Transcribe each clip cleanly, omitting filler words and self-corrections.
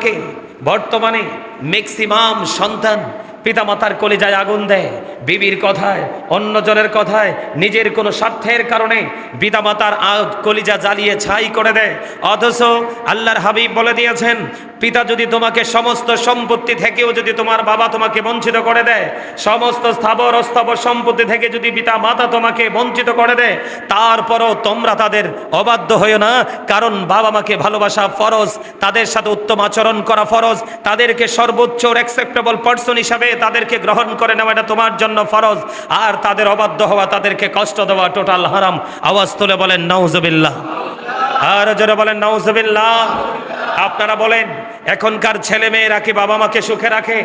থাকে বর্তমানে ম্যাক্সিমাম সন্তান পিতামাতার কলিজায় আগুন দেয়, বিবির কথায়, অন্যজনের কথায়, নিজের কোনো স্বার্থের কারণে পিতামাতার কলিজা জ্বালিয়ে ছাই করে দেয়। অথচ আল্লাহর হাবিব বলে দিয়েছেন, পিতা যদি তোমাকে সমস্ত সম্পত্তি থেকেও যদি তোমার বাবা তোমাকে বঞ্চিত করে দেয়, সমস্ত স্থাবর অস্থাবর সম্পত্তি থেকে যদি পিতা মাতা তোমাকে বঞ্চিত করে দেয়, তারপরও তোমরা তাদের অবাধ্য হইও না, কারণ বাবা মাকে ভালোবাসা ফরজ, তাদের সাথে উত্তম আচরণ করা ফরজ, তাদেরকে সর্বোচ্চ অ্যাকসেপ্টেবল পারসন হিসাবে তাদেরকে গ্রহণ করে নেওয়া এটা তোমার জন্য ফরজ, আর তাদের অবাধ্য হওয়া, তাদেরকে কষ্ট দেওয়া টোটাল হারাম। আওয়াজ তুলে বলেন নাউজুবিল্লাহ, আর জোরে বলেন নাউজুবিল্লাহ। আপনারা বলেন এখনকার ছেলে মেয়েরা কি বাবা মাকে সুখে রাখে?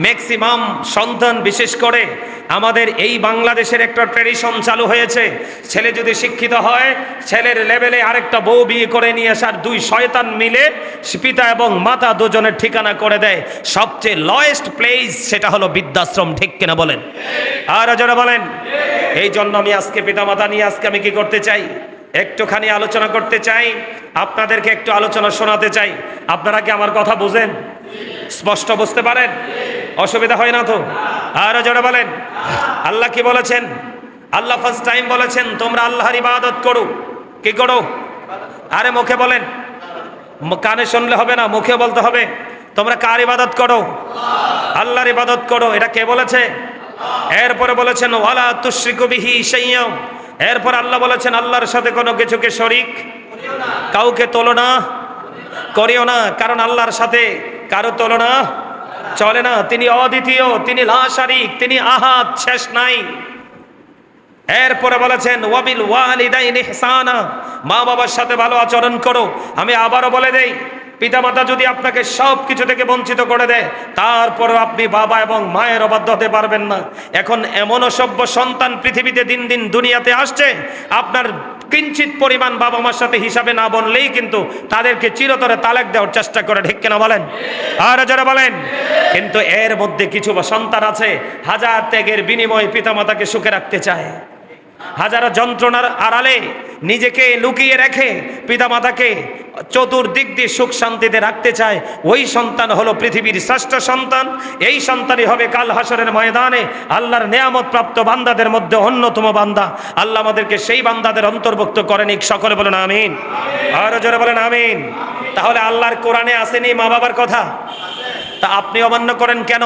ম্যাক্সিমাম সন্তান, বিশেষ করে আমাদের এই বাংলাদেশের একটা ট্র্যাডিশন চালু হয়েছে, ছেলে যদি শিক্ষিত হয় ছেলের লেভেলে আরেকটা বউ বিয়ে করে নিয়ে আসার দুই শয়তান মিলে পিতা এবং মাতা দুজনের ঠিকানা করে দেয় সবচেয়ে লয়েস্ট প্লেস, সেটা হলো বৃদ্ধাশ্রম। ঠিক কিনা বলেন? আর যারা বলেন, এই জন্য আমি আজকে পিতামাতা নিয়ে আজকে আমি কি করতে চাই, একটুখানি আলোচনা করতে চাই, আপনাদেরকে একটু আলোচনা শোনাতে চাই। আপনারা কি আমার কথা বুঝেন? স্পষ্ট বুঝতে পারেন? অসুবিধা হয় না তো? আর যারা বলেন, আল্লাহ কি বলেছেন? আল্লাহ ফার্স্ট টাইম বলেছেন তোমরা আল্লাহর ইবাদত করো। কি করো? আরে মুখে বলেন, কানে শুনলে হবে না, মুখে বলতে হবে। তোমরা কার ইবাদত করো? আল্লাহর ইবাদত করো। এটা কে বলেছে? এরপরে বলেছেন ওয়ালা তুশরিকু বিহি শাইয়্যা। এরপর আল্লাহ বলেছেন আল্লাহর সাথে কোনো কিছুকে শরীক, কাউকে তুলনা করিও না, কারণ আল্লাহর সাথে কারো তুলনা চলে না। তিনি অদ্বিতীয়, তিনি লা শারীক, তিনি আহাদ, শেষ নাই। এরপরে বলেছেন ওয়াবিল ওয়ালিদাইনি ইহসানা, মা বাবার সাথে ভালো আচরণ করো। আমি আবারও বলে দেই, পিতামাতা যদি আপনাকে সব কিছু থেকে বঞ্চিত করে দেয়, তারপরও আপনি বাবা এবং মায়ের অবাধ্য হতে পারবেন না। এখন এমন অসভ্য সন্তান পৃথিবীতে দিন দিন দুনিয়াতে আসছে, আপনার কিঞ্চিত পরিমাণ বাবা মার সাথে হিসাবে না বললেই কিন্তু তাদেরকে চিরতরে তালাক দেওয়ার চেষ্টা করে। ঠিক কিনা বলেন? আর যারা বলেন, কিন্তু এর মধ্যে কিছু সন্তান আছে হাজার ত্যাগের বিনিময়ে পিতামাতাকে সুখে রাখতে চায়, হাজারো যন্ত্রণার আড়ালে নিজেকে লুকিয়ে রেখে পিতামাতাকে চতুর্দিক দিয়ে সুখ শান্তিতে রাখতে চায়। ওই সন্তান হলো পৃথিবীর শ্রেষ্ঠ সন্তান। এই সন্তানই হবে কাল হাসরের ময়দানে আল্লাহর নেয়ামত প্রাপ্ত বান্দাদের মধ্যে অন্যতম বান্দা। আল্লাহ আমাদেরকে সেই বান্দাদের অন্তর্ভুক্ত করেন। সকলে বলেন আমিন, আর জোরে বলেন আমিন। তাহলে আল্লাহর কোরআনে আসেনি মা বাবার কথা? তা আপনি অমান্য করেন কেন?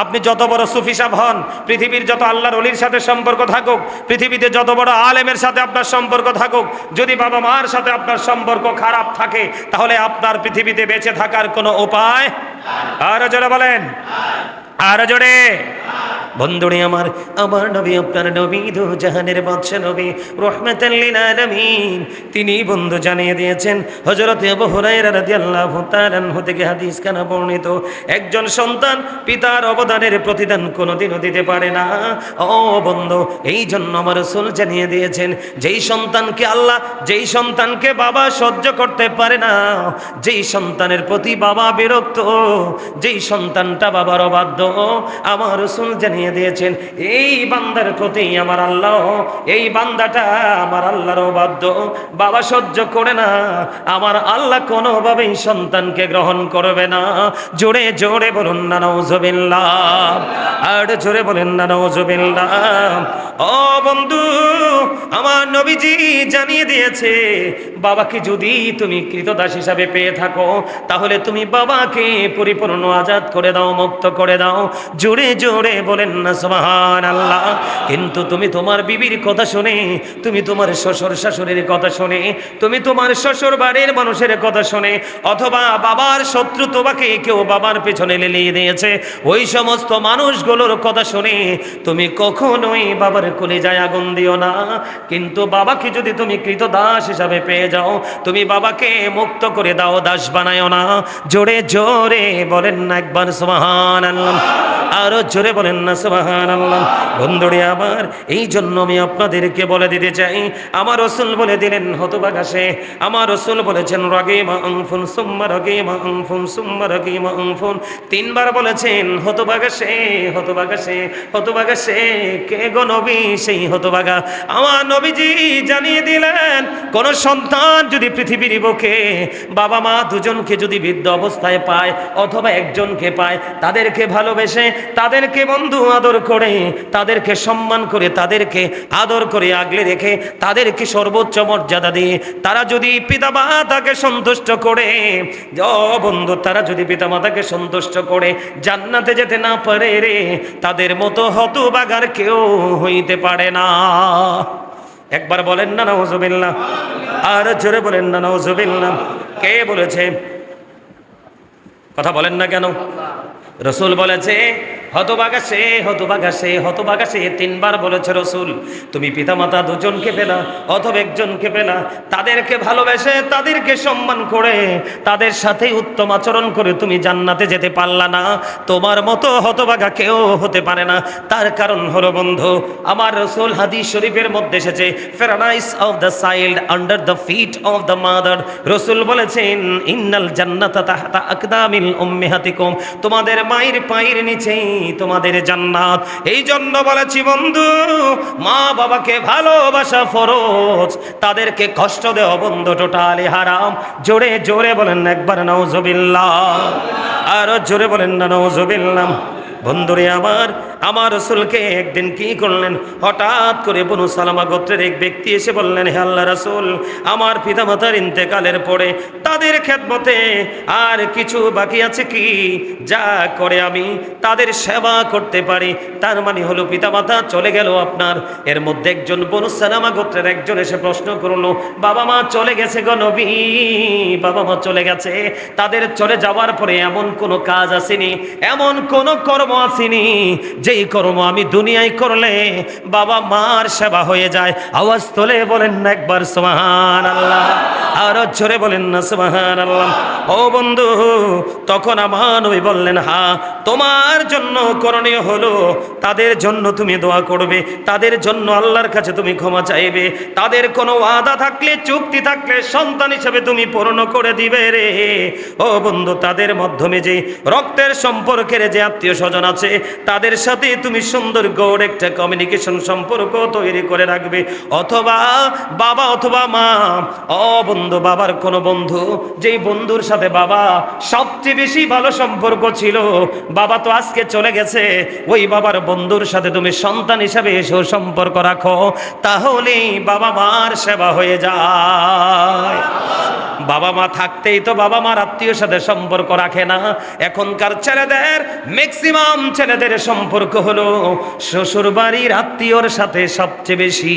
আপনি যত বড় সুফি সাহেব হন, পৃথিবীর যত আল্লাহর ওলির সাথে সম্পর্ক থাকুক, পৃথিবীতে যত বড় আলেমের সাথে আপনার সম্পর্ক থাকুক, যদি বাবা মার সাথে আপনার সম্পর্ক খারাপ থাকে, তাহলে আপনার পৃথিবীতে বেঁচে থাকার কোনো উপায়? আর জোরে বলেন, আর জোরে। বন্ধুরে আমার, আমার নবী, আপনার নবী, দু জাহানের বাদশা নবী, রাহমাতাল লিল আলামিন, তিনি বন্ধু জানিয়ে দিয়েছেন। হযরত আবু হুরায়রা রাদিয়াল্লাহু তাআলা আনহু থেকে হাদিস কানা বর্ণিত, একজন সন্তান পিতার অবদানের প্রতিদান কোনোদিনও দিতে পারে না। ও বন্ধু, এই জন্য আমার রাসূল জানিয়ে দিয়েছেন, যেই সন্তানকে আল্লাহ, যেই সন্তানকে বাবা সহ্য করতে পারে না, যেই সন্তানের প্রতি বাবা বিরক্ত, যেই সন্তানটা বাবার অবাধ্য, আমার রাসূল জানিয়ে দিয়েছেন এই বান্দার প্রতি আমার আল্লাহ, এই বান্দাটা আমার আল্লাহর অবাধ্য, বাবা সহ্য করে না, আমার আল্লাহ কোনোভাবেই সন্তানকে গ্রহণ করবে না। জোরে জোরে বলুন না নাউজুবিল্লাহ, আর জোরে বলেন না নাউজুবিল্লাহ। ও বন্ধু, আমার নবীজি জানিয়ে দিয়েছে, বাবাকে যদি তুমি কৃতদাস হিসাবে পেয়ে থাকো, তাহলে তুমি বাবাকে পরিপূর্ণ আজাদ করে দাও, মুক্ত করে দাও। জোরে জোরে বলেন না সুবহানাল্লাহ। কিন্তু তুমি তোমার বিবির কথা শুনে, তুমি তোমার শ্বশুর শাশুড়ির কথা শুনে, তুমি তোমার শ্বশুর বাড়ির মানুষের কথা শুনে, অথবা বাবার শত্রু তোমাকে কেউ বাবার পেছনে লেলিয়ে দিয়েছে, ওই সমস্ত মানুষগুলোর কথা শুনে তুমি কখনোই বাবার কলিজায় আগুন দিও না। কিন্তু বাবাকে যদি তুমি কৃতদাস হিসাবে পেয়ে যাও, তুমি বাবাকে মুক্ত করে দাও, দাস বানায়ও না। জোরে জোরে বলেন না একবার সুবহানাল্লাহ, আরো জোরে বলেন না সুবহানাল্লাহ। বন্ধুরে আমার, এই জন্য আমি আপনাদেরকে বলে দিতে চাই, আমার রাসূল বলে দিলেন হতভাগা সে। আমার রাসূল বলেছেন রাগিমা আনফুন সুম্মা রাগিমা আনফুন সুম্মা রাগিমা আনফুন, তিনবার বলেছেন হতভাগা সে, হতভাগা সে, হতভাগা সে। কে গো নবী? সেই হতভাগা। আমার নবীজি জানিয়ে দিলেন, কোন সন্তান যদি পৃথিবীর বুকে বাবা মা দুজনকে যদি বৃদ্ধ অবস্থায় পায় অথবা একজনকে পায়, তাদেরকে ভালোবেসে, তাদেরকে বন্ধু আদর করে, তাদেরকে সম্মান করে, তাদেরকে আদর করে আগলে রেখে, তাদেরকে সর্বোচ্চ মর্যাদা দিয়ে তারা যদি পিতামাতাকে সন্তুষ্ট করে, বন্ধু তারা যদি পিতামাতাকে সন্তুষ্ট করে জান্নাতে যেতে না পারে রে, তাদের মতো হতভাগার কেউ হইতে পারে না। একবার বলেন না নাউজুবিল্লাহ, আর জোরে বলেন না নাউজুবিল্লাহ। কে বলেছে? কথা বলেন না কেন? রসুল বলেছে হতভাগা সে, হতভাগা সে, হতভাগা সে। তিনবার বলেছে রসুল। তুমি পিতামাতা দুজনকে পেলা অথবা একজনকে পেলা, তাদেরকে ভালোবেসে, তাদেরকে সম্মান করে, তাদের সাথে উত্তম আচরণ করে তুমি জান্নাতে যেতে পারলা না, তোমার মতো হতভাগা কেউ হতে পারে না। তার কারণ হলো বন্ধু, আমার রসুল হাদিস শরীফের মধ্যে এসেছে, paradise of the child under the feet of the mother. রসুল বলেছেন ইন্নাল জান্নাতা তাহতা আকদামিল উম্মাহাতিকুম, তোমাদের মায়ের পায়ের নিচেই তোমাদের জান্নাত। এই জন্য বলেছি বন্ধু, মা বাবাকে ভালোবাসা ফরজ, তাদেরকে কষ্ট দেওয়া বন্ধু টোটালি হারাম। জোরে জোরে বলেন একবার নাউজুবিল্লাহ, আরো জোরে বলেন না নাউজুবিল্লাহ। বন্ধুরে আমার রসুলকে একদিন কি করলেন, হঠাৎ করে বনু সালামা গোত্রের এক ব্যক্তি এসে বললেন, হে আল্লাহ রাসূল, আমার পিতামাতার ইন্তেকালের পরে তাদের খেদমতে আর কিছু বাকি আছে কি, যা করে আমি তাদের সেবা করতে পারি। তার মানে হলো পিতামাতা চলে গেল আপনার। এর মধ্যে একজন বনু সালামা গোত্রের একজন এসে প্রশ্ন করলো, বাবা মা চলে গেছে গো নবী, বাবা মা চলে গেছে, তাদের চলে যাওয়ার পরে এমন কোনো কাজ আসেনি, এমন কোনো কর্ম আসেনি যেই কর্ম আমি দুনিয়ায় করলে বাবা মার সেবা হয়ে যায়। আওয়াজ তোলে বলেন না একবার সুবহানাল্লাহ, আরো জোরে বলেন না সুবহানাল্লাহ। ও বন্ধু, তখন আমার নবী বললেন, হ্যাঁ, তোমার জন্য করণীয় হলো তাদের জন্য তুমি দোয়া করবে, তাদের জন্য আল্লাহর কাছে তুমি ক্ষমা চাইবে, তাদের কোনো ওয়াদা থাকলে, চুক্তি থাকলে সন্তান হিসেবে তুমি পূর্ণ করে দিবে রে। ও বন্ধু, তাদের মাধ্যমে যে রক্তের সম্পর্কের যে আত্মীয় স্বজন আছে তাদের সাথে তুমি সুন্দর গড় একটা কমিউনিকেশন সম্পর্ক তৈরি করে রাখবে। অথবা বাবা অথবা মা, ও বন্ধু, বাবার কোনো বন্ধু, যেই বন্ধুর সাথে বাবা সবচেয়ে বেশি ভালো সম্পর্ক ছিল, বাবা তো আজকে চলে গেছে, ওই বাবার বন্ধুর সাথে তুমি সন্তান হিসাবে সুসম্পর্ক রাখো, তাহলেই বাবা মার সেবা হয়ে যায়। বাবা মা থাকতেই তো বাবা মার আত্মীয় সাথে সম্পর্ক রাখে না। এখনকার ছেলেদের, ম্যাক্সিমাম ছেলেদের সম্পর্ক হলো শ্বশুর বাড়ির আত্মীয়র সাথে সবচেয়ে বেশি।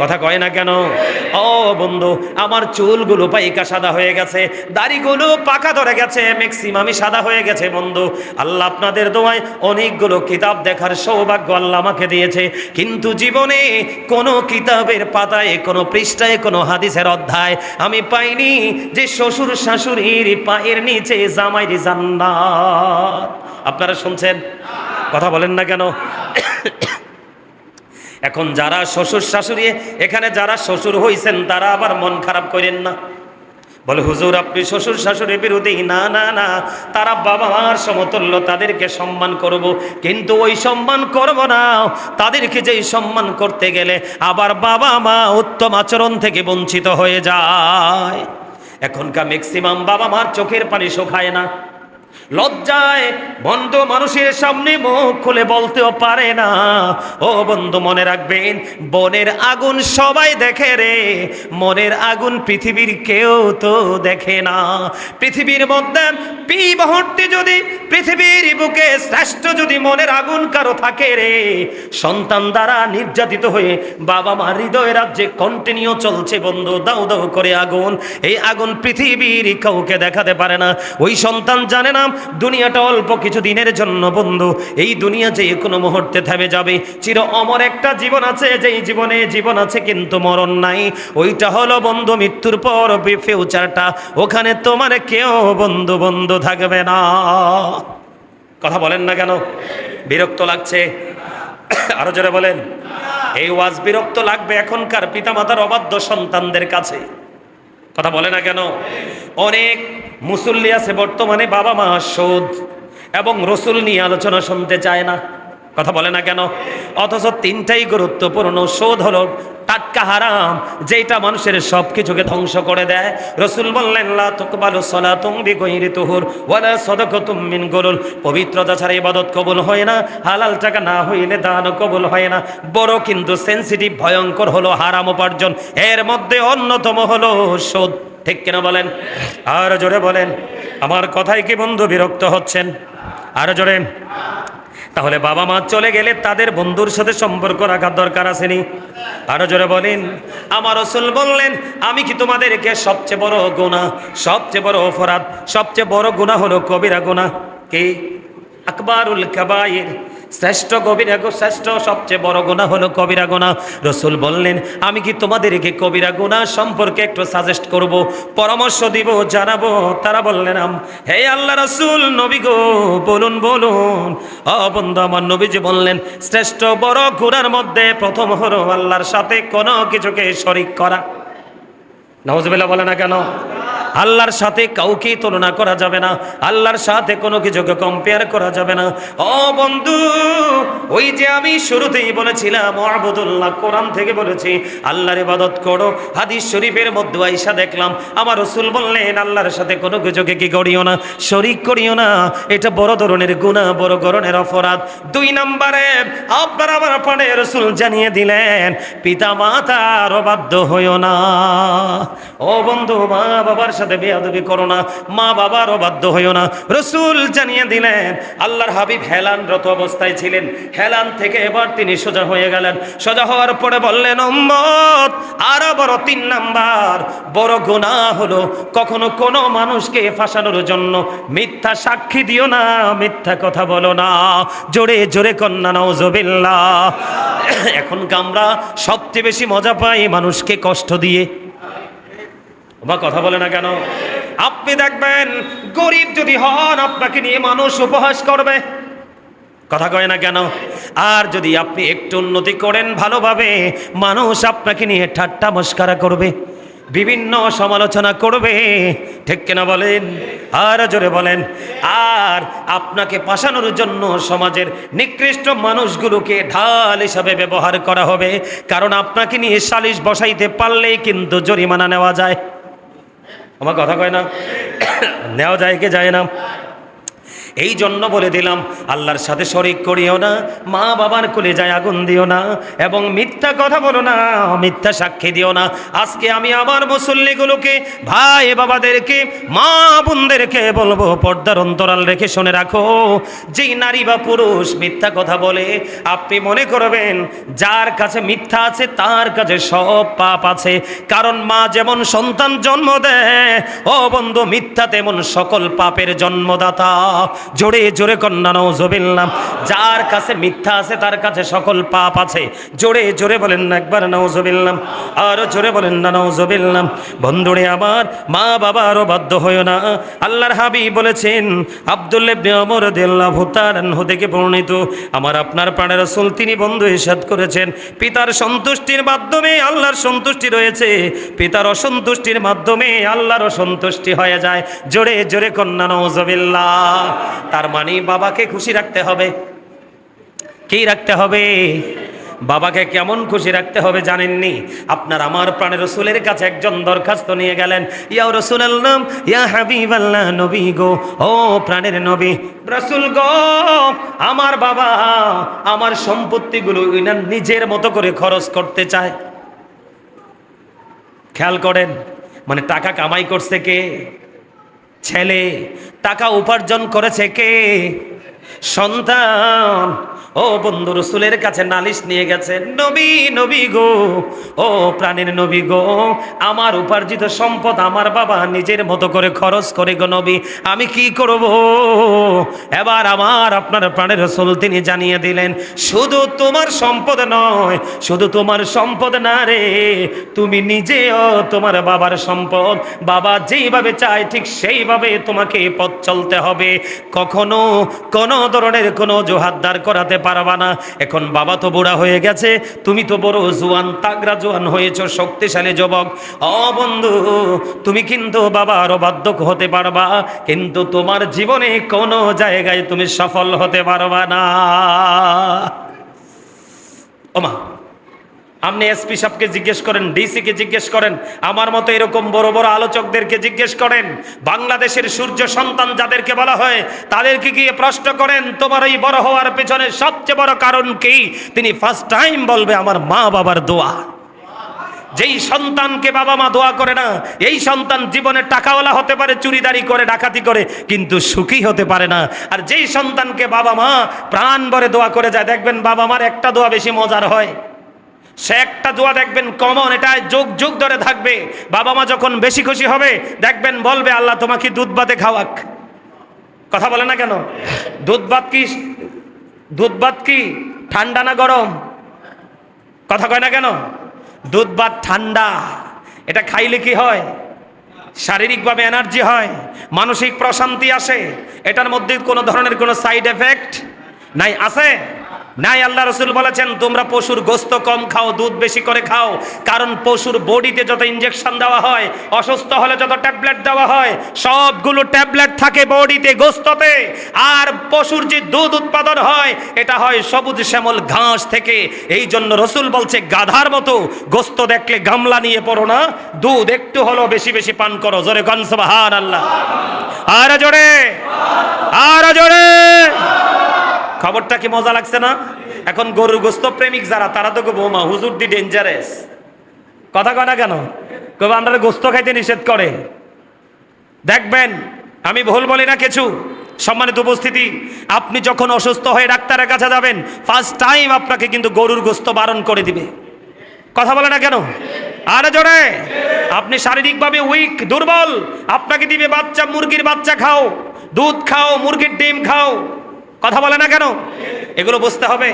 কথা কয় না কেন? ও বন্ধু, আমার চুলগুলো পাইকা সাদা হয়ে গেছে, দাড়িগুলো পাকা ধরে গেছে, ম্যাক্সিমামই সাদা হয়ে গেছে বন্ধু। আল্লাহ আপনাদের দোয়ায় অনেকগুলো কিতাব দেখার সৌভাগ্য আল্লাহ আমাকে দিয়েছে, কিন্তু জীবনে কোনো কিতাবের পাতায়, কোনো পৃষ্ঠায়, কোনো হাদিসের অধ্যায় আমি পাইনি যে শ্বশুর শাশুড়ির পায়ের নিচে জামাইর জান্নাত। আপনারা শুনছেন? কথা বলেন না কেন? এখন যারা শ্বশুর শাশুড়ি, এখানে যারা শ্বশুর হইছেন তারা আবার মন খারাপ করেন না, বলে হুজুর আপনি শ্বশুর শাশুড়ির বিরোধী। না না না, তারা বাবা মার সমতুল্য, তাদেরকে সম্মান করব, কিন্তু ওই সম্মান করব না তাদেরকে যেই সম্মান করতে গেলে আবার বাবা মা উত্তম আচরণ থেকে বঞ্চিত হয়ে যায়। এখনকার ম্যাক্সিমাম বাবা মার চোখের পানি শুকায় না, লজ্জায় বন্ধু মানুষের সামনে মুখ খুলে বলতেও পারে না। ও বন্ধু, মনে রাখবেন, বনের আগুন সবাই দেখে রে, মনের আগুন পৃথিবীর কেউ তো দেখে না। পৃথিবীর মধ্যে মুহূর্তে যদি পৃথিবীর বুকে শ্রেষ্ঠ যদি মনের আগুন কারো থাকে রে, সন্তান দ্বারা নির্যাতিত হয়ে বাবা মার হৃদয় রাজ্যে কন্টিনিউ চলছে বন্ধু, দাউ দাউ করে আগুন। এই আগুন পৃথিবীর কাউকে দেখাতে পারে না। ওই সন্তান জানে না দুনিয়াটা অল্প কিছু দিনের জন্য বন্ধু, এই দুনিয়া যে কোনো মুহূর্তে থেমে যাবে। চির অমর একটা জীবন আছে, যেই জীবনে জীবন আছে কিন্তু মরণ নাই। ওইটা হলো বন্ধু মৃত্যুর পর ফিউচারটা, ওখানে তোমার কেউ বন্ধু বন্ধু থাকবে না। কথা বলেন না কেন? বিরক্ত লাগছে? আরো জোরে বলেন। এই ওয়াজ বিরক্ত লাগবে এখনকার পিতামাতার অবাধ্য সন্তানদের কাছে। কথা বলে না কেন? অনেক মুসল্লি আছে বর্তমানে বাবা মা সুদ এবং রসুল নিয়ে আলোচনা শুনতে চায় না। কথা বলে না কেন? অথচ তিনটাই গুরুত্বপূর্ণ। সুদ হলো টাটকা হারাম, যেটা মানুষের সব কিছুকে ধ্বংস করে দেয়। রসুল বললেন লা তুকবালু সালাতুম বিগাইরি তুহুর ওয়ালা সাদাকাতুম মিন গুলুল, পবিত্রতা ছাড়া ইবাদত কবুল হয় না, হালাল টাকা না হইলে দান কবুল হয় না। বড় কিন্তু সেনসিটিভ ভয়ঙ্কর হলো হারাম উপার্জন, এর মধ্যে অন্যতম হলো সুদ। ঠিক কিনা বলেন? আর জোরে বলেন। আমার কথায় কি বন্ধু বিরক্ত হচ্ছেন? আর জোরে। তাহলে বাবা মা চলে গেলে তাদের বন্ধুর সাথে সম্পর্ক রাখার দরকার আসেনি? আরো জোরে বলেন। আমার রাসূল বললেন, আমি কি তোমাদেরকে সবচেয়ে বড় গুনাহ, সবচেয়ে বড় অপরাধ, সবচেয়ে বড় গুনাহ হলো কবিরা গুনাহ কি? আকবারুল কাবায়ের, শ্রেষ্ঠ কবিরা, শ্রেষ্ঠ সবচেয়ে বড় গুনাহ হলো কবিরা গুনাহ। রাসূল বললেন, আমি কি তোমাদেরকে কবিরা গুনাহ সম্পর্কে একটু সাজেস্ট করব, পরামর্শ দিব, জানাবো? তারা বললেন, হে আল্লাহ রাসূল, নবী গো, বলুন বলুন। বন্ধু আমার, নবীজি বললেন, শ্রেষ্ঠ বড় গুনার মধ্যে প্রথম হলো আল্লাহর সাথে কোনো কিছুকে শরীক করা। নাউজুবিল্লাহ বলে না কেন? আল্লাহর সাথে কাউকে তুলনা করা যাবে না, আল্লাহর সাথে কোনো কিছুকে কম্পেয়ার করা যাবে না। ও বন্ধু, ওই যে আমি শুরুতেই বলেছিলাম আবুদুল্লাহ, কোরআন থেকে বলেছি আল্লাহর ইবাদত করো। হাদিস শরীফের মধ্যে আয়েশা দেখলাম আমার রাসূল বললেন, আল্লাহর সাথে কোনো কিছুকে কি করিও না, শরীক করিও না। এটা বড় ধরনের গুনাহ, বড় ধরনের অপরাধ। 2 নম্বরে আপনার আমার পানে রাসূল জানিয়ে দিলেন, পিতা মাতার অবাধ্য হইও না। ও বন্ধু, মা বাবার সাথে বেয়াদবি করো না, মা বাবার অবাধ্য হইও না। রাসূল জানিয়ে দিলেন। আল্লাহর হাবিব হেলানরত অবস্থায় ছিলেন, হেলান থেকে এবার তিনি সোজা হয়ে গেলেন। সোজা হওয়ার পরে বললেন, উম্মত, আরো বড় 3 নাম্বার বড় গুনাহ হলো কখনো কোনো মানুষকে ফাঁসানোর জন্য মিথ্যা সাক্ষী দিও না, মিথ্যা কথা বলো না। জোরে জোরে কন্যা নাউজুবিল্লাহ। এখন আমরা সবচেয়ে বেশি মজা পাই মানুষকে কষ্ট দিয়ে। বা কথা বলে না কেন? আপনি দেখবেন গরিব যদি হন, আপনাকে নিয়ে মানুষ উপহাস করবে, কথা কয় না কেন? আর যদি আপনি একটু উন্নতি করেন ভালোভাবে, মানুষ আপনাকে নিয়ে ঠাট্টা মস্করা করবে, বিভিন্ন সমালোচনা করবে। ঠিক কিনা বলেন? আর জোরে বলেন। আর আপনাকে পাশানোর জন্য সমাজের নিকৃষ্ট মানুষগুলোকে ঢাল হিসাবে ব্যবহার করা হবে, কারণ আপনাকে নিয়ে সালিশ বসাইতে পারলেই কিন্তু জরিমানা নেওয়া যায়। আমার কথা কয় না? নেওয়া যায় কি যায় না? এই জন্য বলে দিলাম, আল্লাহর সাথে শরীক করিও না, মা বাবার কোলে যায় আগুন দিও না, এবং মিথ্যা কথা বলো না, মিথ্যা সাক্ষী দিও না। আজকে আমি আমার মুসল্লিগুলোকে, ভাই বাবাদেরকে, মা বোনদেরকে বলবো, পর্দার অন্তরাল রেখে শুনে রাখো, যেই নারী বা পুরুষ মিথ্যা কথা বলে, আপনি মনে করবেন যার কাছে মিথ্যা আছে তার কাছে সব পাপ আছে। কারণ মা যেমন সন্তান জন্ম দেয়, ও বন্ধু, মিথ্যা তেমন সকল পাপের জন্মদাতা। জোরে জোরে কন্যা নাউজুবিল্লাহ। যার কাছে মিথ্যা আছে তার কাছে সকল পাপ আছে। জোরে জোরে বলেন না একবার নাউজুবিল্লাহ, আর জোরে বলেন না নাউজুবিল্লাহ। বন্ধুরে আমার, মা বাবার অবাধ্য হইও না। আল্লাহর হাবিব বলেছেন, আব্দুল্লাহ ইবনে ওমর রাদিয়াল্লাহু তাআলা আনহু থেকে বর্ণিত, আমার আপনার প্রাণের রাসূল তিনি বন্ধু ইরশাদ করেছেন, পিতার সন্তুষ্টির মাধ্যমে আল্লাহর সন্তুষ্টি রয়েছে, পিতার অসন্তুষ্টির মাধ্যমে আল্লাহর অসন্তুষ্টি হয়ে যায়। জোরে জোরে কন্যা নাউজুবিল্লাহ। তার মানে বাবাকে খুশি রাখতে হবে। কি রাখতে হবে? বাবাকে কেমন খুশি রাখতে হবে জানেননি? আপনার আমার প্রাণের রাসূলের কাছে একজন দরখাস্ত নিয়ে গেলেন, ইয়া রাসূলুল্লাহ, ইয়া হাবিবাল্লাহ, নবী গো, ও প্রাণের নবী, রাসূল গো, আমার বাবা আমার সম্পত্তিগুলো নিজের মতো করে খরচ করতে চায়। খেয়াল করেন, মানে টাকা কামাই করছে কে? ছেলে। টাকা উপার্জন করেছে কে? সন্তান। ও বন্ধু, রাসূলের কাছে নালিশ নিয়ে গেছে, নবী, নবী গো, ও প্রাণের নবী গো, আমার উপার্জিত সম্পদ আমার বাবা নিজের মতো করে খরচ করে গো নবী, আমি কি করব? এবার আমার আপনার প্রাণের রাসূল তিনি জানিয়ে দিলেন, শুধু তোমার সম্পদ নয়, শুধু তোমার সম্পদ না রে, তুমি নিজেও তোমার বাবার সম্পদ। বাবা যেইভাবে চায় ঠিক সেইভাবে তোমাকে পথ চলতে হবে। কখনো কোনো ধরনের কোনো অজুহাত দাঁড় করাতে পারবা না। এখন বাবা তো বুড়া হয়ে গেছে, তুমি তো বড় জোয়ান, তাগড়া জোয়ান হয়েছো, শক্তিশালী যুবক। ও বন্ধু, তুমি কিন্তু বাবার অবাধ্য হতে পারবা, কিন্তু তোমার জীবনে কোনো জায়গায় তুমি সফল হতে পারবা না। ওমা, আপনি এসপি সাহেবকে জিজ্ঞেস করেন, ডিসি কে জিজ্ঞেস করেন, আমার মতো এরকম বড় বড় আলোচকদেরকে জিজ্ঞেস করেন, বাংলাদেশের সূর্য সন্তান যাদেরকে বলা হয় তাদেরকে গিয়ে প্রশ্ন করেন তোমার এই বড় হওয়ার পেছনে সবচেয়ে বড় কারণ কি? তিনি ফার্স্ট টাইম বলবে আমার মা বাবার দোয়া। যেই সন্তানকে বাবা মা দোয়া করে না, এই সন্তান জীবনে টাকাওয়ালা হতে পারে, চুরিদারি করে, ডাকাতি করে, কিন্তু সুখী হতে পারে না। আর যেই সন্তানকে বাবা মা প্রাণ ভরে দোয়া করে যায়, দেখবেন বাবা মার একটা দোয়া বেশি মজার হয়, সে একটা দোয়া দেখবেন কমন, এটা যুগ যুগ ধরে থাকবে। বাবা মা যখন বেশি খুশি হবে দেখবেন বলবে আল্লাহ তোমাকে দুধ ভাতে খাওয়াক। কথা বলে না কেন? দুধ ভাত কি ঠান্ডা না গরম? কথা কয় না কেন? দুধ ভাত ঠান্ডা, এটা খাইলে কি হয়? শারীরিকভাবে এনার্জি হয়, মানসিক প্রশান্তি আসে, এটার মধ্যে কোনো ধরনের কোনো সাইড এফেক্ট নাই, আছে নাই? আল্লাহ রসুল বলেছেন তোমরা পশুর গোস্ত কম খাও, দুধ বেশি করে খাও, কারণ পশুর বডিতে যত ইনজেকশন দেওয়া হয়, অসুস্থ হলে যত ট্যাবলেট দেওয়া হয়, সবগুলো ট্যাবলেট থাকে বডিতে, গোস্ততে। আর পশুর যে দুধ উৎপাদন হয় এটা হয় সবুজ শ্যামল ঘাস থেকে। এই জন্য রসুল বলছে গাধার মতো গোস্ত দেখলে গামলা নিয়ে পড়ো না, দুধ একটু হলো বেশি বেশি পান করো। জোরে কান সুবহানাল্লাহ, আর জোরে, আর জোরে। খবরটা কি মজা লাগছে না? এখন গরুর গোস্ত প্রেমিক যারা, তারা তো বৌমা হুজুর দি ডেঞ্জারাস। কথা কয় না কেন? কবে আমরা গোস্ত খাইতে নিষেধ করে। দেখবেন আমি ভুল বলি না কিছু। সম্মানিত উপস্থিতি, আপনি যখন অসুস্থ হয়ে ডাক্তারের কাছে যাবেন, ফার্স্ট টাইম আপনাকে কিন্তু গরুর গোস্ত বারণ করে দিবে। কথা বলে না কেন? আরে জোরে। আপনি শারীরিকভাবে উইক, দুর্বল, আপনাকে দিবে বাচ্চা, মুরগির বাচ্চা খাও, দুধ খাও, মুরগির ডিম খাও। কথা বলে না কেন? এগুলো বুঝতে হবে।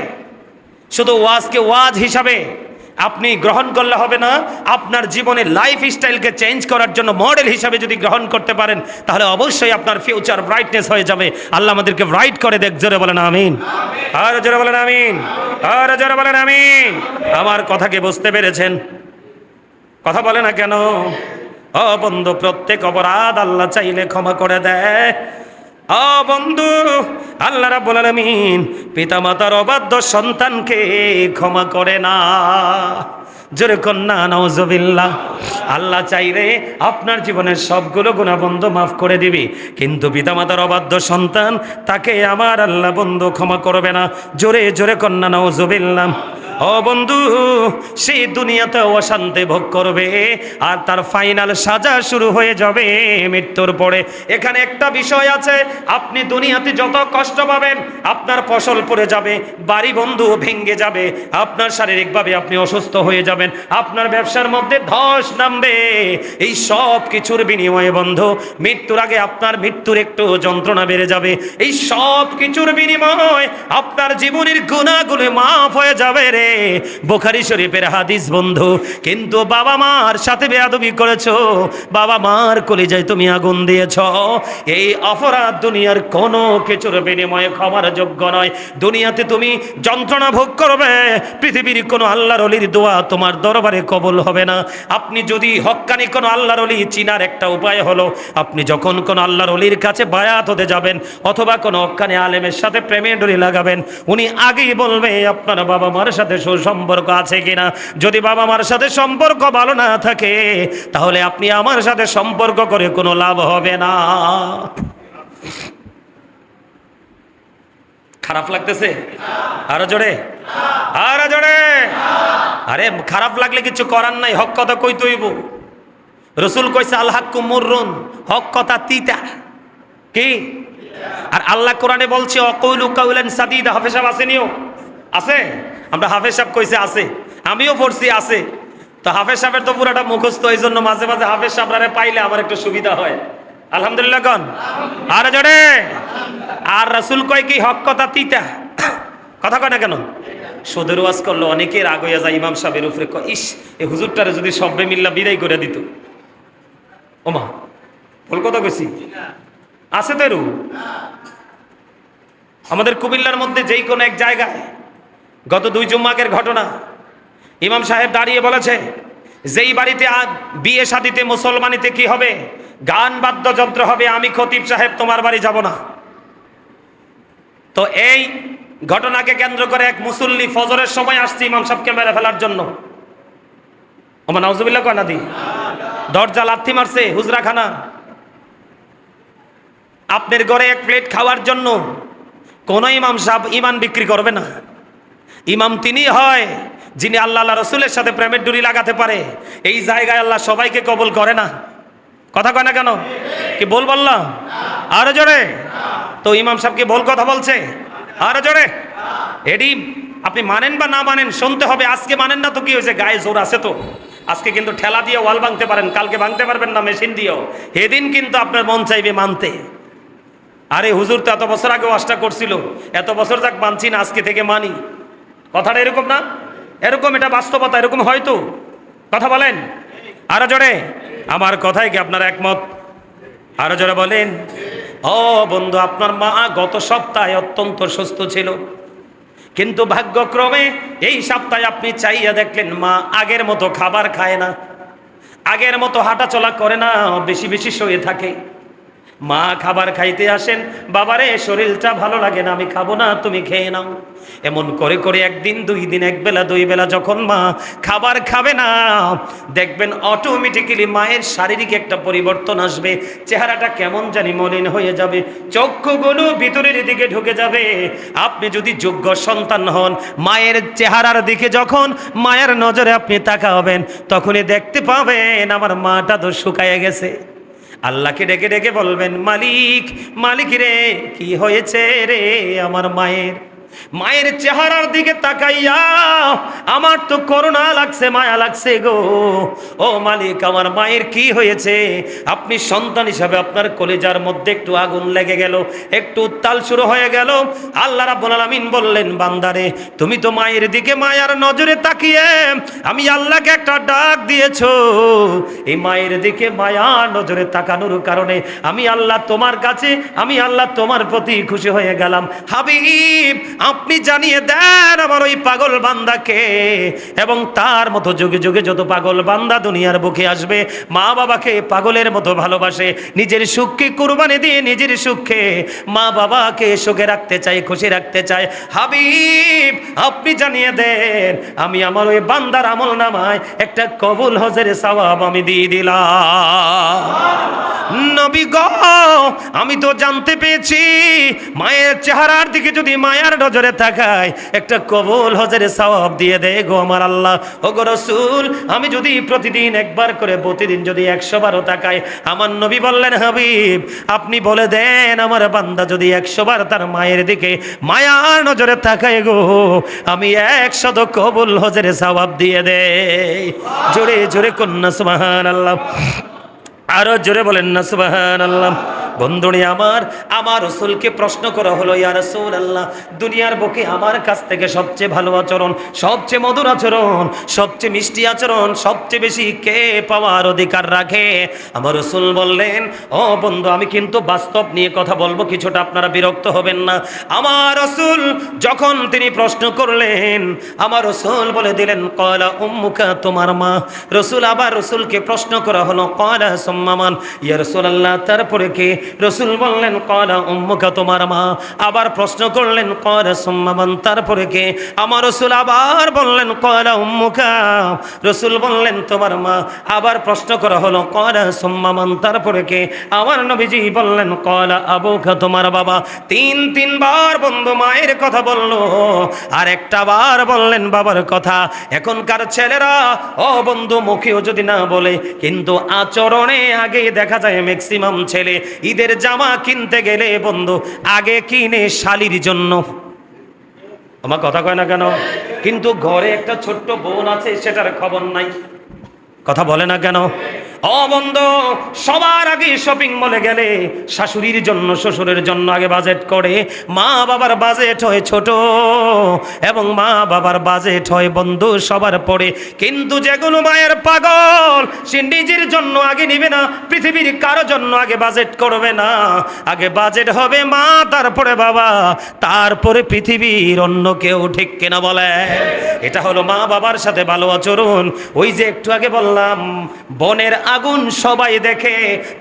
শুধু ওয়াজকে ওয়াজ হিসাবে আপনি গ্রহণ করলে হবে না, আপনার জীবনের লাইফ স্টাইলকে চেঞ্জ করার জন্য মডেল হিসাবে যদি গ্রহণ করতে পারেন, তাহলে অবশ্যই আপনার ফিউচার ব্রাইটনেস হয়ে যাবে। আল্লাহ আমাদেরকে ব্রাইট করে দেখ। জোরে বলেন আমিন, আর জোরে বলেন আমিন, আর জোরে বলেন আমিন। আমার কথাকে বুঝতে পেরেছেন? কথা বলে না কেন? ও বন্ধু, প্রত্যেক অপরাধ আল্লাহ চাইলে ক্ষমা করে দেয়। ও বন্ধু, আল্লাহ রাব্বুল আলামিন পিতামাতার অবাধ্য সন্তানকে ক্ষমা করে না। জোরে কন্যা নাউজুবিল্লাহ। আল্লাহ চাইলে আপনার জীবনের সবগুলো গুনাহ বন্ধু মাফ করে দিবি, কিন্তু পিতামাতার অবাধ্য সন্তান, তাকে আমার আল্লাহ বন্ধু ক্ষমা করবে না। জোরে জোরে কন্যা নাউজুবিল্লাহ। ও বন্ধু, সেই দুনিয়াতে অশান্তি ভোগ করবে, আর তার ফাইনাল সাজা শুরু হয়ে যাবে মৃত্যুর পরে। এখানে একটা বিষয় আছে, আপনি দুনিয়াতে যত কষ্ট পাবেন, আপনার ফসল পড়ে যাবে, বাড়ি বন্ধু ভেঙে যাবে, আপনার শারীরিকভাবে আপনি অসুস্থ হয়ে যাবেন, আপনার ব্যবসার মধ্যে ধস নামবে, এই সব কিছুর বিনিময়ে বন্ধু মৃত্যুর আগে আপনার মৃত্যুর একটু যন্ত্রণা বেড়ে যাবে। এই সব কিছুর বিনিময়ে আপনার জীবনের গুনাহগুলো মাফ হয়ে যাবে রে। বুখারী শরীফের হাদিস বন্ধু। কিন্তু বাবা মার সাথে বেয়াদবি করেছো, বাবা মার কলিজায় তুমি আগুন দিয়েছ, এই অপরাধ দুনিয়ার কোনো কিছুর বিনিময়ে ক্ষমার যোগ্য নয়। দুনিয়াতে তুমি যন্ত্রণা ভোগ করবে, পৃথিবীর কোনো আল্লাহর ওলির দোয়া তোমার দরবারে কবুল হবে না। আপনি যদি হক্কানি কোনো আল্লাহর ওলি চিনার একটা উপায় হলো, আপনি যখন কোনো আল্লাহর ওলির কাছে বায়াত হতে যাবেন, অথবা কোনো হক্কানি আলেমের সাথে প্রেমের ডোরি লাগাবেন, উনি আগেই বলবে আপনার বাবা মার সাথে সুসম্পর্ক আছে কিনা। যদি বাবা মার সাথে সম্পর্ক ভালো না থাকে, তাহলে আপনি আমার সাথে সম্পর্ক করে কোনো লাভ হবে না। খারাপ লাগতেছে? আরো জোরে, আরো জোরে। আরে খারাপ লাগলে কিছু করার নাই, হক কথা কইতে হইব। রসুল কইছে আল হাক্কু মুররুন, হক কথা তিতা। কি? আর আল্লাহ কোরআনে বলছে অকৌলু কাউলান সাদিদা। হাফেজ সাহেব আসেনিও? আছে? আমরা হাফেজ সাহেব কইছে আছে, আমিও পড়ছি আছে। তো হাফেজ সাহেবের তো পুরাটা মুখস্থ, এই জন্য মাঝে মাঝে হাফেজ সাহেবরা পাইলে আমার একটু সুবিধা হয়। আলহামদুলিল্লাহ কন, আরে জোরে। আর রাসূল কয় কি হক কথা তিতা। কথা কয় না কেন? সুদের ওয়াজ করলো অনেকে রাগ হইয়া যায় ইমাম সাহেবের উপরে, কয় ইস এই হুজুরটারে যদি সব্বে মিল্লা বিদায় করে দিত। ওমা, ভুল কথা কইছি? আছে তো এরু। আমাদের কুমিল্লার মধ্যে যেই কোনো এক জায়গায় গত 2 জুম্মাকের ঘটনা, ইমাম সাহেব দাঁড়িয়ে বলেছে যেই বাড়িতে বিয়ে শাদিতে মুসলমানিতে কি হবে, গান বাদ্যযন্ত্র হবে, আমি খতিব সাহেব তোমার বাড়ি যাব না। তো এই ঘটনাকে কেন্দ্র করে এক মুসল্লি ফজরের সময় আসছে ইমাম সাহেবকে মেরে ফেলার জন্য। ওমা নাউজুবিল্লাহ কয় না দি, দরজা লাথি মারছে হুজরাখানা। আপনার ঘরে এক প্লেট খাওয়ার জন্য কোন ইমাম সাহেব ইমান বিক্রি করবে না। ইমাম তিনি হয় যিনি আল্লাহ রসুলের সাথে প্রেমের ডুরি লাগাতে পারে। এই জায়গায় আল্লাহ সবাইকে কবুল করে না। কথা কয় না কেন? কি বল বললাম? আরো জোরে। তো ইমাম সাহেব কি ভুল কথা বলছে? আরো জোরে। এডি আপনি মানেন বা না মানেন শুনতে হবে। আজকে মানেন না তো কি হয়েছে, গায়ে জোর আছে তো। আজকে কিন্তু ঠেলা দিয়ে ওয়াল ভাঙতে পারেন, কালকে ভাঙতে পারবেন না মেশিন দিয়েও। এদিন কিন্তু আপনার মন চাইবে মানতে। আরে হুজুর তো এত বছর আগে ওয়াজটা করছিল, এত বছর যাক মানছি না, আজকে থেকে মানি। কথাটা এরকম না? এরকম, এটা বাস্তবতা, এরকম হয়তো। কথা বলেন আরো জোরে। আমার কথায় কি আপনারা একমত? আরো জোরে বলেন। ও বন্ধু, আপনার মা গত সপ্তাহে অত্যন্ত সুস্থ ছিল, কিন্তু ভাগ্যক্রমে এই সপ্তাহে আপনি চাইয়া দেখলেন মা আগের মতো খাবার খায় না, আগের মতো হাঁটাচলা করে না, বেশি বেশি শুয়ে থাকে। মা খাবার খাইতে আসেন, বাবারে শরীরটা ভালো লাগে না, আমি খাবো না, তুমি খেয়ে নাও। এমন করে করে একদিন, দুই দিন, এক বেলা, দুই বেলা যখন মা খাবার খাবে না, দেখবেন অটোমেটিক্যালি মায়ের শারীরিক একটা পরিবর্তন আসবে। চেহারাটা কেমন জানি মলিন হয়ে যাবে, চক্ষুগুলো ভিতরের দিকে ঢুকে যাবে। আপনি যদি যোগ্য সন্তান হন, মায়ের চেহারার দিকে যখন মায়ের নজরে আপনি তাকাবেন, তখনই দেখতে পাবেন আমার মাটা তো শুকায় গেছে। আল্লাহকে ডেকে ডেকে বলবেন, মালিক, মালিক রে, কি হয়েছে রে আমার মায়ের? মায়ের চেহারার দিকে তাকাইয়া আমার তো করুণা লাগছে, মায়া লাগছে গো। ও মালিক, আমার মায়ের কি হয়েছে? আপনি সন্তান হিসাবে আপনার কলিজার মধ্যে একটু আগুন লেগে গেল, একটু উত্তাল শুরু হয়ে গেল। আল্লাহ রাব্বুল আলামিন বললেন, বান্দারে, তুমি তো মায়ের দিকে মায়ার নজরে তাকিয়ে আমি আল্লাহকে একটা ডাক দিয়েছো। এই মায়ের দিকে মায়ার নজরে তাকানোর কারণে আমি আল্লাহ তোমার কাছে, আমি আল্লাহ তোমার প্রতি খুশি হয়ে গেলাম। হাবিব, আপনি জানিয়ে দেন আমার ওই পাগল বান্দাকে, এবং তার মতো যুগে যুগে যত পাগল বান্দা দুনিয়ার বুকে আসবে, মা বাবাকে পাগলের মতো ভালোবাসে, নিজের সুখকে কুরবানি দিয়ে নিজের সুখে মা বাবাকে সুখে রাখতে চাই, খুশি রাখতে চাই। হাবিব, আপনি জানিয়ে দেন আমি আমার ওই বান্দার আমল নামায় একটা কবুল হজের সওয়াব আমি দিয়ে দিলাম। নবী গো, আমি তো জানতে পেরেছি মায়ের চেহারার দিকে যদি মায়ার নজরে তাকায়, একটা কবুল হজের সওয়াব দিয়ে দেয় গো আমার আল্লাহ। ও গো রাসূল, আমি যদি প্রতিদিন একবার করে, প্রতিদিন যদি 100 বারও তাকাই, আমার নবী বললেন, হাবিব, আপনি বলে দেন আমার বান্দা যদি 100 বার তার মায়ের দিকে মায়ার নজরে তাকায় গো, আমি 100 কবুল হজের সওয়াব দিয়ে দেই। জোরে জোরে কন্যা সুবহানাল্লাহ। আরো জোরে বলেন না সুবহানাল্লাহ। বন্ধুনি আমার রাসূলকে প্রশ্ন করা হলো, ইয়া রাসূলুল্লাহ, দুনিয়ার বুকে আমার কাছ থেকে সবচেয়ে ভালো আচরণ, সবচেয়ে মধুর আচরণ, সবচেয়ে মিষ্টি আচরণ সবচেয়ে বেশি কে পাওয়ার অধিকার রাখে? আমার রাসূল বললেন, ও বন্ধু, আমি কিন্তু বাস্তব নিয়ে কথা বলবো, কিছুটা আপনারা বিরক্ত হবেন না। আমার রাসূল যখন তিনি প্রশ্ন করলেন, আমার রাসূল বলে দিলেন, ক্বালা উম্মুকা, তোমার মা। রাসূল আবার রাসূলকে প্রশ্ন করা হলো, ক্বালা সুম্মা মান, ইয়া রাসূলুল্লাহ, তারপরে কে? রাসূল বললেন, ক্বালা উম্মুকা, তোমার মা। আবার প্রশ্ন করলেন, ক্বালা সুম্মা মান, তারপরে কে? আমার রাসূল আবার বললেন, ক্বালা উম্মুকা। রাসূল বললেন, তোমার মা। আবার প্রশ্ন করা হলো, ক্বালা সুম্মা মান, তারপরে কে? আমার নবীজি বললেন, ক্বালা আবুকা, তোমার বাবা। তিনবার বন্ধু মায়ের কথা বললো, আর একটা বার বললেন বাবার কথা। এখনকার ছেলেরা, ও বন্ধু, মুখেও যদি না বলে, কিন্তু আচরণে আগে দেখা যায় ম্যাক্সিমাম ছেলে ঈদের জামা কিনতে গেলে বন্ধু আগে কিনে শালির জন্য। আমার কথা কয় না কেন? কিন্তু ঘরে একটা ছোট্ট বোন আছে, সেটার খবর নাই। কথা বলে না কেন? ও বন্ধু, সবার আগে শপিং মলে গেলে শাশুড়ির জন্য, শ্বশুরের জন্য আগে বাজেট করে। মা বাবার বাজেট হয় ছোট, এবং মা বাবার বাজেট হয় বন্ধু সবার পরে। কিন্তু যেগুলো মায়ের পাগল, সে নিজের জন্য আগে নিবে না, পৃথিবীর কারো জন্য আগে বাজেট করবে না। আগে বাজেট হবে মা, তারপরে বাবা, তারপরে পৃথিবীর অন্য কেউ। ঠিক কিনা বলে? এটা হলো মা বাবার সাথে ভালো আচরণ। ওই যে একটু আগে বললাম, বোনের আগুন সবাই দেখে,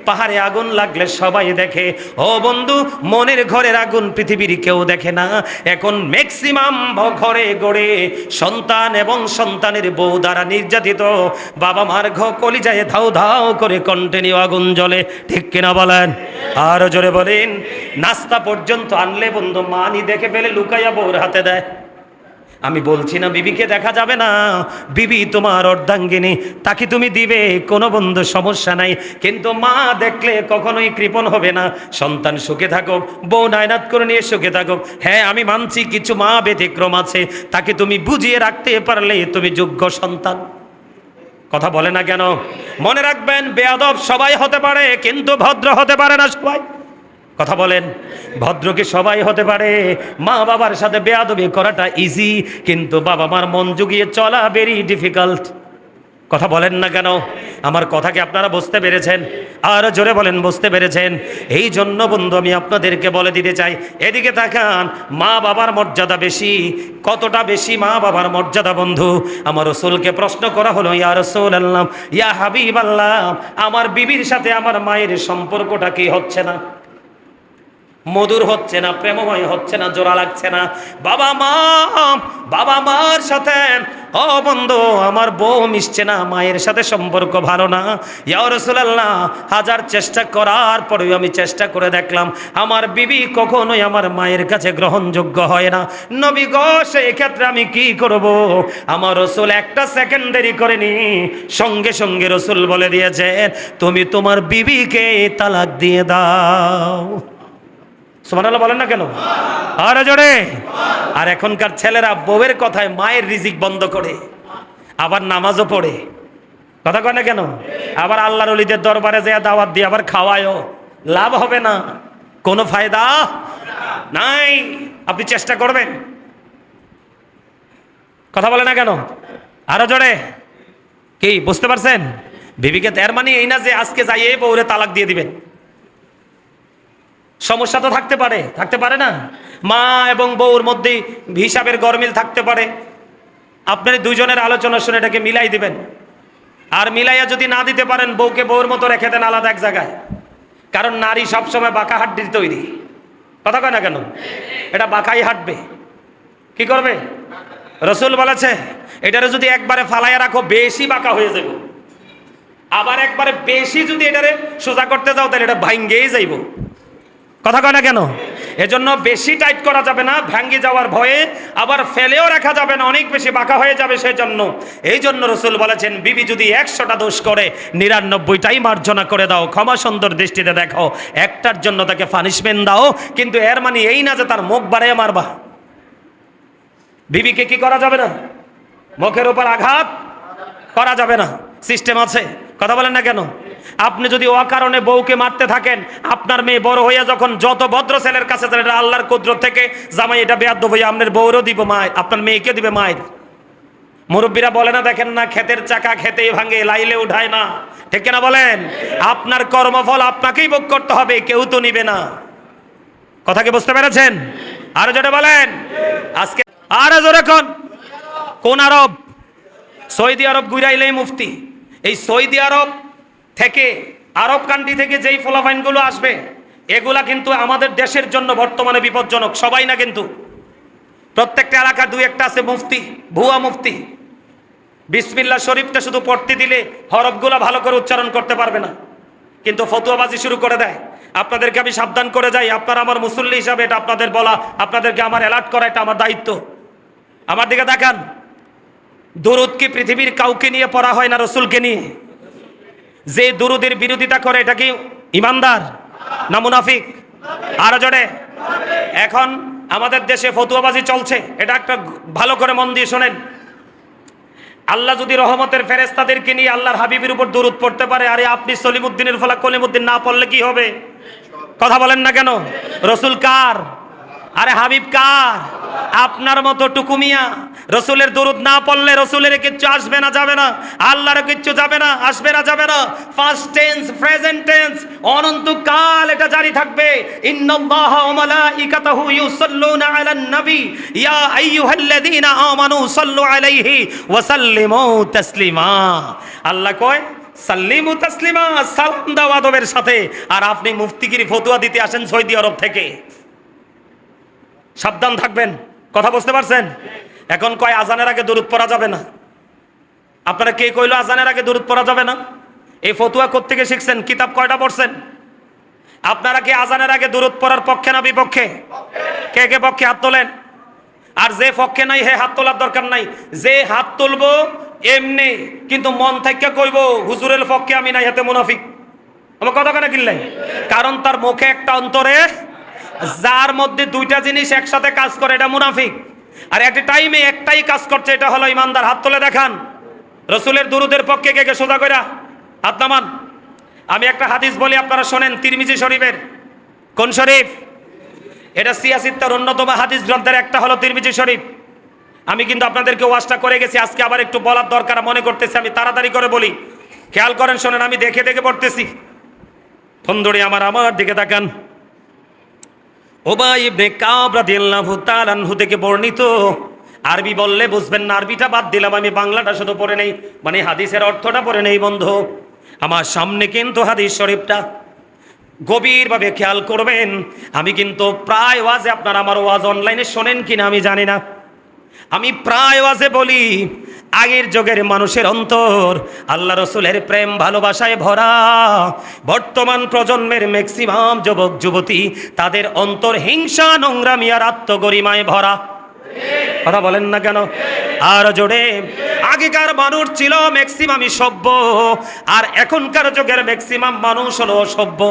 পাহাড়ে আগুন লাগলে সবাই দেখে। ও বন্ধু, মনের ঘরের আগুন পৃথিবীর কেউ দেখে না। এখন ম্যাক্সিমাম ঘরে গড়ে সন্তান এবং সন্তানের বউ দ্বারা নির্যাতিত, বাবা মার কলিজায় ধাউ ধাউ করে কন্টিনিউ আগুন জ্বলে। ঠিক কিনা বলেন? আরো জোরে বলেন। নাস্তা পর্যন্ত আনলে বন্ধু মানি দেখে ফেলে লুকাইয়া বউর হাতে দেয়। আমি বলছি না বিবিকে দেখা যাবে না, বিবি তোমার অর্ধাঙ্গিনী, তাকে তুমি দিবে, কোনো বন্ধু সমস্যা নাই, কিন্তু মা দেখলে কখনোই কৃপণ হবে না। সন্তান সুখে থাকুক, বউ নায়নাত করে নিয়ে সুখে থাকুক। হ্যাঁ, আমি মানছি কিছু মা ব্যতিক্রম আছে, তাকে তুমি বুঝিয়ে রাখতে পারলে তুমি যোগ্য সন্তান। কথা বলে না কেন? মনে রাখবেন, বেয়াদব সবাই হতে পারে, কিন্তু ভদ্র হতে পারে না সবাই। কথা বলেন, ভদ্র কি সবাই হতে পারে? মা বাবার সাথে বেয়াদবি করাটা ইজি, কিন্তু বাবা মার মন জুগিয়ে চলা ভেরি ডিফিকাল্ট। কথা বলেন না কেন? আমার কথা কি আপনারা বুঝতে পেরেছেন? আর জোরে বলেন, বুঝতে পেরেছেন? এই জন্য বন্ধু আমি আপনাদেরকে বলে দিতে চাই, এদিকে তাকান, মা বাবার মর্যাদা বেশি। কতটা বেশি মা বাবার মর্যাদা বন্ধু? আমার রাসূলকে প্রশ্ন করা হলো, ইয়া রাসূলুল্লাহ, ইয়া হাবিবাল্লাহ, আমার বিবির সাথে আমার মায়ের সম্পর্কটা কি হচ্ছে না? মধুর হচ্ছে না, প্রেমময় হচ্ছে না, জোড়া লাগছে না। বাবা মার সাথে ও বন্ধু আমার বউ মিশছে না, মায়ের সাথে সম্পর্ক ভালো না। ইয়া রাসূলুল্লাহ, হাজার চেষ্টা করার পরেও আমি চেষ্টা করে দেখলাম আমার বিবি কখনোই আমার মায়ের কাছে গ্রহণযোগ্য হয় না। নবী গো, সেই ক্ষেত্রে আমি কি করব? আমার রাসূল একটা সেকেন্ড দেরি করেনি, সঙ্গে সঙ্গে রাসূল বলে দিয়েছেন, তুমি তোমার বিবিকে তালাক দিয়ে দাও। সুবহানাল্লাহ বলেন না কেন? আরে জোরে। আর এখনকার ছেলেরা বউয়ের কথায় মায়ের রিজিক বন্ধ করে, আবার নামাজও পড়ে। কথা কয় না কেন? আবার আল্লাহর ওলিদের দরবারে যায় দাওয়াত দিয়ে আবার খাওয়ায়ও। লাভ হবে না, কোনো ফায়দা নাই। আপনি চেষ্টা করবেন। কথা বলে না কেন? আরো জোরে। কি বুঝতে পারছেন? বিবিকে এর মানে এই না যে আজকে যাইয়ে বউরে তালাক দিয়ে দিবেন। সমস্যা তো থাকতে পারে না? মা এবং বউর মধ্যে হিসাবের গরমিল থাকতে পারে। আপনার দুইজনের আলোচনা শুনে এটাকে মিলাই দিবেন। আর মিলাইয়া যদি না দিতে পারেন, বউকে বউর মতো রেখে দেন আলাদা এক জায়গায়। কারণ নারী সবসময় বাঁকা হাড্ডির তৈরি। কথা কয় না কেন? এটা বাঁকাই হাঁটবে। কি করবে? রাসূল বলেছে, এটারে যদি একবারে ফালাইয়া রাখো বেশি বাঁকা হয়ে যাবে, আবার একবারে বেশি যদি এটারে সোজা করতে যাও তাহলে এটা ভাঙ্গেই যাইব। কথা কয় না কেন? এজন্য বেশি টাইট করা যাবে না, ভাঙ্গে যাওয়ার ভয়ে। আবার ফেলেও রাখা যাবে না, অনেক বেশি বাঁকা হয়ে যাবে সেই জন্য। এই জন্য রাসূল বলেছেন, বিবি যদি 100টা দোষ করে 99টাই মার্জনা করে দাও, ক্ষমা সুন্দর দৃষ্টিতে দেখো, একটার জন্য তাকে পানিশমেন্ট দাও। কিন্তু এর মানে এই না যে তার মুখ বাড়িয়ে মারবা। বিবিকে কি করা যাবে না? মুখের উপর আঘাত করা যাবে না, সিস্টেম আছে। কথা বলেন না কেন? আপনি যদি অকারণে বউকে মারতে থাকেন, আপনার মেয়ে বড় হইয়া যখন যত ভদ্র ছেলের কাছে যান, এটা আল্লাহর কুদরত থেকে জামাই এটা বেয়াদব হইয়া আপনার বউরও দিব মায়ের, আপনার মেয়েকে দিবে মায়ের। মুরব্বীরা বলে না, দেখেন না, ক্ষেতের চাকা খেতেই ভাঙে, লাইলে উঠায় না। ঠিক কিনা বলেন? আপনার কর্মফল আপনাকেই ভোগ করতে হবে, কেউ তো নিবে না। কথা কি বুঝতে পেরেছেন? আরো জোরে বলেন। আজকে আরো জোরে কোন আরব? সৌদি আরব ঘুরাইলেই মুফতি। এই সৌদি আরব থেকে, আরব কান্ট্রি থেকে যেই ফলাফাইনগুলো আসবে, এগুলা কিন্তু আমাদের দেশের জন্য বর্তমানে বিপজ্জনক। সবাই না, কিন্তু প্রত্যেকটা এলাকা দুই একটা আছে মুফতি, ভুয়া মুফতি। বিসমিল্লাহ শরীফটা শুধু পড়তে দিলে হরফগুলা ভালো করে উচ্চারণ করতে পারবে না, কিন্তু ফতুয়াবাজি শুরু করে দেয়। আপনাদেরকে আমি সাবধান করে যাই, আপনারা আমার মুসল্লি হিসাবে এটা আপনাদের বলা, আপনাদেরকে আমার অ্যালার্ট করা, এটা আমার দায়িত্ব। আমার দিকে দেখান। দুরুদ কি পৃথিবীর কাউকে নিয়ে পড়া হয় না রাসূলকে নিয়ে? যে দুরুদের বিরোধিতা করে, এটা কি ইমানদার না মুনাফিক? আরো জোরে। এখন আমাদের দেশে ফতুয়াবাজি চলছে, এটা একটা ভালো করে মন দিয়ে শোনেন। আল্লাহ যদি রহমতের ফেরেশতাদেরকে নিয়ে আল্লাহর হাবিবের উপর দুরুদ পড়তে পারে, আরে আপনি সলিমুদ্দিনের ফলা কলিমুদ্দিন না পড়লে কি হবে? কথা বলেন না কেন? রাসূল কার? আরে হাবিব কার? আপনার মতো টুকুমিয়া। রসুলের দুরুদ না পড়লে রসুলের কিচ্ছু আসবে না, যাবে না। আল্লাহর কিচ্ছু যাবে না, আসবে না, যাবে না। ফার্স্ট টেন্স, প্রেজেন্ট টেন্স, অনন্তকাল এটা জারি থাকবে। ইন্নাল্লাহা ওয়া মালাইকাতাহু ইউসাল্লুনা আলান নবী ইয়া আইয়ুহাল্লাযীনা আমানু সাল্লু আলাইহি ওয়া সাল্লিমু তাসলিমা। আল্লাহ কয়, সাল্লিমু তাসলিমা, সালাম দাও আদবের সাথে। আর আপনি মুফতিগিরি ফতুয়া দিতে আসেন সৌদি আরব থেকে। সাবধান থাকবেন। কথা বুঝতে পারছেন? এখন কয় আজানের আগে দরুদ পড়া যাবে না। আপনারা কে কইলো আজানের আগে দরুদ পড়া যাবে না? এই ফতুয়া কোত্থেকে শিখছেন? কিতাব কয়টা পড়ছেন? আপনারা কি আজানের আগে দরুদ পড়ার পক্ষে না বিপক্ষে? কে কে পক্ষে হাত তোলেন। আর যে পক্ষে নাই হে হাত তোলার দরকার নাই। যে হাত তুলবো এমনি কিন্তু মন থেকে কইবো হুজুরের পক্ষে আমি নাই, হাতে মুনাফিক। আমার কথা কেন কিনলেন? কারণ তার মুখে একটা, অন্তরে যার মধ্যে দুইটা জিনিস একসাথে কাজ করে এটা মুনাফিক। আর একটা টাইমে একটাই কাজ করছে, এটা হলো ইমানদার। হাত তুলে দেখান রসুলের দুরুদের পক্ষে কে কে সোজা কইরা হাত নামান। আমি একটা হাদিস বলি, আপনারা শোনেন। তিরমিজি শরীফের। কোন শরীফ? এটা সিয়াসিত্তার অন্যতম হাদিস গ্রন্থের একটা হলো তিরমিজি শরীফ। আমি কিন্তু আপনাদেরকে ওয়াজটা করে গেছি, আজকে আবার একটু বলার দরকার মনে করতেছি। আমি তাড়াতাড়ি করে বলি, খেয়াল করেন, শোনেন। আমি দেখে দেখে পড়তেছি। বন্ধুরে আমার দিকে তাকান। উবাই ইবনে কাব রাদিয়াল্লাহু তাআলা আনহু থেকে বর্ণিত। আরবি বললে বুঝবেন না, আরবিটা বাদ দিলাম, আমি বাংলাটা শুধু পড়ে নেই, মানে হাদিসের অর্থটা পড়ে নেই। বন্ধু আমার সামনে কিন্তু হাদিস শরীফটা গভীরভাবে খেয়াল করবেন। আমি কিন্তু প্রায় ওয়াজে, আপনারা আমার ওয়াজ অনলাইনে শোনেন কিনা আমি জানি না, আমি প্রায় ওয়াজে বলি আগের যুগের মানুষের অন্তর আল্লাহ রসুলের প্রেম ভালোবাসায় ভরা। বর্তমান প্রজন্মের ম্যাক্সিমাম যুবক যুবতী, তাদের অন্তর হিংসা, নোংরামি আর আত্মগরিমায় ভরা। কথা বলেন না কেন? আর জোরে। আগেকার মানুষ ছিল ম্যাক্সিমামই সভ্য, আর এখনকার যুগের ম্যাক্সিমাম মানুষ হলো অসভ্য।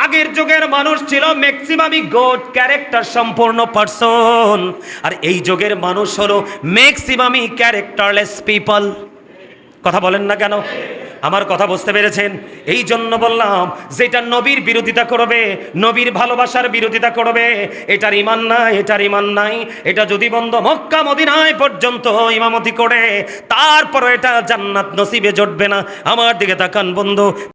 আগের যুগের মানুষ ছিল ম্যাক্সিমামই গুড ক্যারেক্টার সম্পূর্ণ পারসন, আর এই যুগের মানুষ হলো ম্যাক্সিমামই ক্যারেক্টারলেস পিপল। কথা বলেন না কেন? আমার কথা বুঝতে পেরেছেন? এই জন্য বললাম, যেটা নবীর বিরোধিতা করবে, নবীর ভালোবাসার বিরোধিতা করবে, এটার ইমান নাই, এটার ইমান নাই। এটা যদি বন্ধ মক্কা মদিনায় পর্যন্ত ইমামতি করে, তারপর এটা জান্নাত নসিবে জুটবে না। আমার দিকে তাকান বন্ধু।